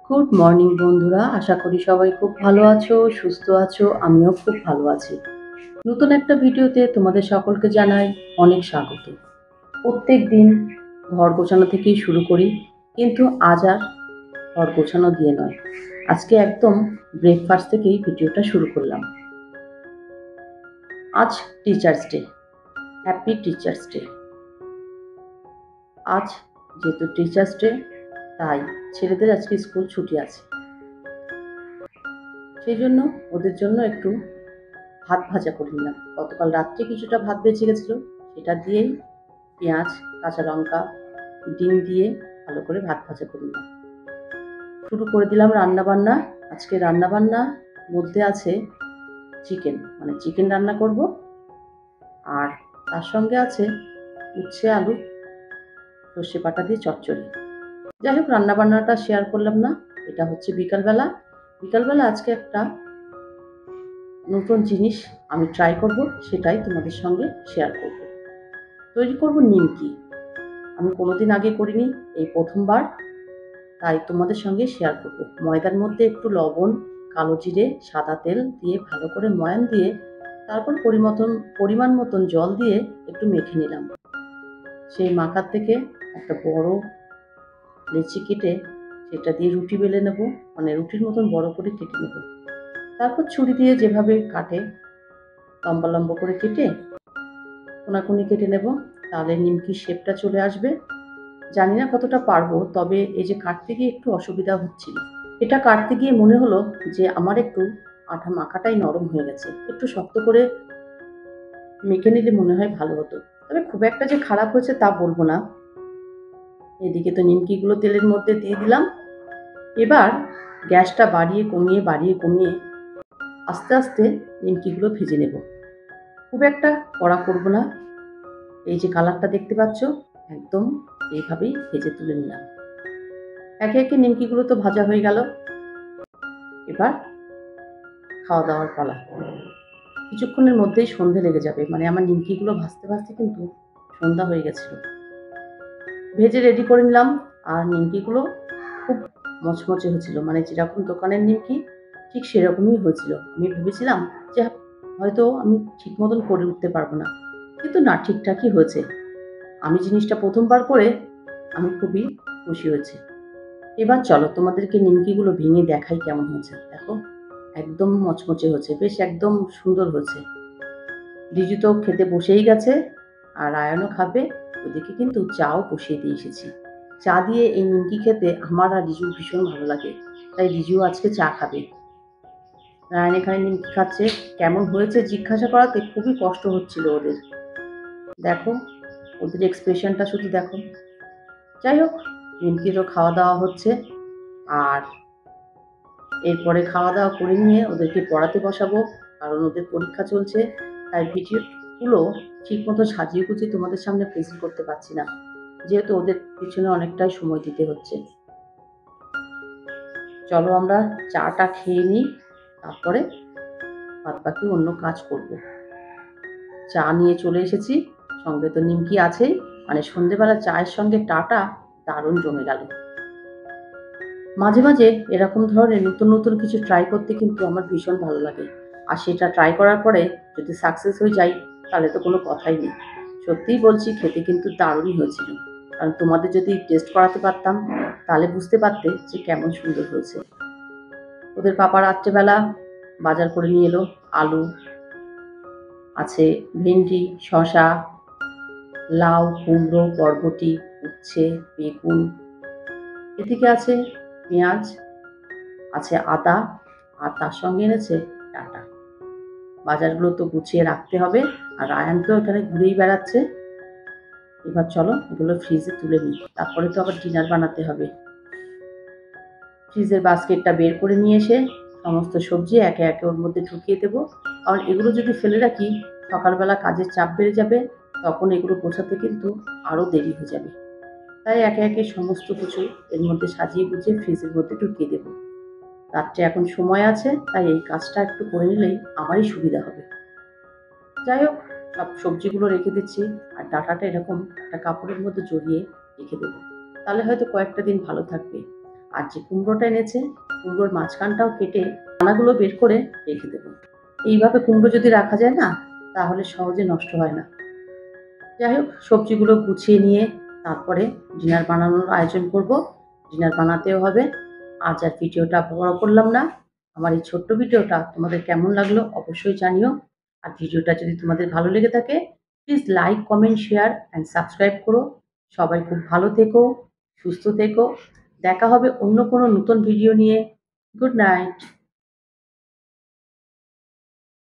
Good morning বন্ধুরা, আশা করি সবাই খুব ভালো আছো, সুস্থ আছো। আমিও খুব ভালো আছি। নতুন একটা ভিডিওতে তোমাদের সকলকে জানাই অনেক স্বাগত। প্রত্যেক দিন ঘর গোছানো থেকেই শুরু করি, কিন্তু আজ আর ঘর গোছানো দিয়ে নয়, আজকে একদম ব্রেকফাস্ট থেকেই ভিডিওটা শুরু করলাম। আজ teachers day, happy teachers day. আজ যেহেতু টিচার্স ডে, তাই ছেলেদের আজকে স্কুল ছুটি আছে। সেই জন্য ওদের জন্য একটু ভাত ভাজা করে নিলাম। গতকাল রাত্রে কিছুটা ভাত বেঁচে গেছিল, সেটা দিয়েই পেঁয়াজ, কাঁচা লঙ্কা, ডিম দিয়ে ভালো করে ভাত ভাজা করে নিলাম। শুরু করে দিলাম রান্না বান্না। আজকে রান্না বান্নার মধ্যে আছে চিকেন, মানে চিকেন রান্না করব, আর তার সঙ্গে আছে উচ্ছে আলু সর্ষে বাটা দিয়ে চচ্চড়ি। যাই হোক, রান্না বান্নাটা শেয়ার করলাম না। এটা হচ্ছে বিকালবেলা। বিকালবেলা আজকে একটা নতুন জিনিস আমি ট্রাই করব, সেটাই তোমাদের সঙ্গে শেয়ার করব। তৈরি করব নিমকি। আমি কোনোদিন আগে করিনি, এই প্রথমবার, তাই তোমাদের সঙ্গে শেয়ার করব। ময়দার মধ্যে একটু লবণ, কালো জিরে, সাদা তেল দিয়ে ভালো করে ময়ান দিয়ে তারপর পরিমাণ মতন জল দিয়ে একটু মেখে নিলাম। সেই মাখার থেকে একটা বড় লেচি কেটে সেটা দিয়ে রুটি বেলে নেব, মানে রুটির মতন বড় করে কেটে নেব। তারপর ছুরি দিয়ে যেভাবে কাটে লম্বা লম্বা করে কেটে কোনাকুনি কেটে নেব, তাহলে নিমকির শেপটা চলে আসবে। জানি না কতটা পারবো, তবে এই যে কাটতে গিয়ে একটু অসুবিধা হচ্ছিল। এটা কাটতে গিয়ে মনে হলো যে আমার একটু আঠা মাখাটাই নরম হয়ে গেছে, একটু শক্ত করে মেখে নিলে মনে হয় ভালো হতো। তবে খুব একটা যে খারাপ হয়েছে তা বলবো না। এদিকে তো নিমকিগুলো তেলের মধ্যে দিয়ে দিলাম। এবার গ্যাসটা বাড়িয়ে কমিয়ে আস্তে আস্তে নিমকিগুলো ভেজে নেব। খুব একটা কড়া করবো না। এই যে কালারটা দেখতে পাচ্ছ, একদম এইভাবেই ভেজে তুলে নিলাম। একে একে নিমকিগুলো তো ভাজা হয়ে গেল। এবার খাওয়া দাওয়ার পালা। কিছুক্ষণের মধ্যেই সন্ধে লেগে যাবে, মানে আমার নিমকিগুলো ভাজতে ভাজতে কিন্তু সন্ধ্যা হয়ে গেছিল। ভেজে রেডি করে নিলাম, আর নিমকিগুলো খুব মচমচে হয়েছিল, মানে যেরকম দোকানের নিমকি ঠিক সেরকমই হয়েছিল। আমি ভেবেছিলাম যে হয়তো আমি ঠিক মতন করে উঠতে পারবো না, কিন্তু না, ঠিকঠাকই হয়েছে। আমি জিনিসটা প্রথমবার করে আমি খুবই খুশি হয়েছি। এবার চলো তোমাদেরকে নিমকিগুলো ভেঙে দেখাই কেমন হয়েছে। দেখো, একদম মচমচে হয়েছে, বেশ একদম সুন্দর হয়েছে। রিজু তো খেতে বসেই গেছে, আর আয়ানও খাবে। ওদিকে কিন্তু চাও বসিয়ে দিয়ে এসেছি। চা দিয়ে এই নিমকি খেতে আমার আর রিজুর ভীষণ ভালো লাগে, তাই রিজু আজকে চা খাবে। রায়ন এখানে নিমকি খাচ্ছে। কেমন হয়েছে জিজ্ঞাসা করাতে খুবই কষ্ট হচ্ছিল ওদের। দেখো ওদের এক্সপ্রেশনটা শুধু দেখো। যাই হোক, নিমকিরও খাওয়া দাওয়া হচ্ছে, আর এরপরে খাওয়া দাওয়া করে নিয়ে ওদেরকে পড়াতে বসাবো, কারণ ওদের পরীক্ষা চলছে। তাই ভিডিওগুলো ঠিক মতো সাজিয়ে গুছিয়ে তোমাদের সামনে প্রেজেন্ট করতে পারছি না, যেহেতু ওদের পিছনে অনেকটাই সময় দিতে হচ্ছে। চলো আমরা চাটা খেয়ে নিই, তারপরে বাদ বাকি অন্য কাজ করব। চা নিয়ে চলে এসেছি, সঙ্গে তো নিমকি আছেই, মানে সন্ধেবেলা চায়ের সঙ্গে টাটা দারুণ জমে গেল। মাঝে মাঝে এরকম ধরনের নতুন নতুন কিছু ট্রাই করতে কিন্তু আমার ভীষণ ভালো লাগে। আর সেটা ট্রাই করার পরে যদি সাকসেস হয়ে যাই, তাহলে তো কোনো কথাই নেই। সত্যিই বলছি, খেতে কিন্তু দারুণই হয়েছিল। কারণ তোমাদের যদি টেস্ট করাতে পারতাম, তাহলে বুঝতে পারতে যে কেমন সুন্দর হয়েছে। ওদের পাপা রাত্রেবেলা বাজার করে নিয়ে এলো। আলু আছে, ভেন্ডি, শসা, লাউ, কুমড়ো, বরবটি, উচ্ছে, বেগুন, এদিকে আছে পেঁয়াজ, আছে আদা, আর তার সঙ্গে এনেছে ডাঁটা। বাজারগুলো তো গুছিয়ে রাখতে হবে, আর আয়ান তো এখানে ঘুরেই বেড়াচ্ছে। এবার চলো এগুলো ফ্রিজে তুলে নিই, তারপরে তো আবার ডিনার বানাতে হবে। ফ্রিজের বাস্কেটটা বের করে নিয়ে এসে সমস্ত সবজি একে একে ওর মধ্যে ঢুকিয়ে দেবো, কারণ এগুলো যদি ফেলে রাখি সকালবেলা কাজের চাপ বেড়ে যাবে, তখন এগুলো গোছাতে কিন্তু আরও দেরি হয়ে যাবে। তাই একে একে সমস্ত কিছু এর মধ্যে সাজিয়ে গুছিয়ে ফ্রিজের মধ্যে ঢুকিয়ে দেবো। রাত্রে এখন সময় আছে, তাই এই কাজটা একটু করে নিলেই আমারই সুবিধা হবে। যাই হোক, সব সবজিগুলো রেখে দিচ্ছি, আর ডাঁটাটা এরকম একটা কাপড়ের মধ্যে জড়িয়ে রেখে দেবো, তাহলে হয়তো কয়েকটা দিন ভালো থাকবে। আর যে কুমড়োটা এনেছে কুমড়োর মাঝখানটাও কেটে দানাগুলো বের করে রেখে দেবো। এইভাবে কুমড়ো যদি রাখা যায় না তাহলে সহজে নষ্ট হয় না। যাই হোক, সবজিগুলো গুছিয়ে নিয়ে তারপরে ডিনার বানানোর আয়োজন করব। ডিনার বানাতেও হবে। আজ আর ভিডিওটা বড় করলাম না। আমার এই ছোট্ট ভিডিওটা তোমাদের কেমন লাগলো অবশ্যই জানিও। আর ভিডিওটা যদি তোমাদের ভালো লেগে থাকে please like, comment, share and subscribe করো। সবাই খুব ভালো থেকো, সুস্থ থেকো। দেখা হবে অন্য কোনো নতুন ভিডিও নিয়ে। Good night.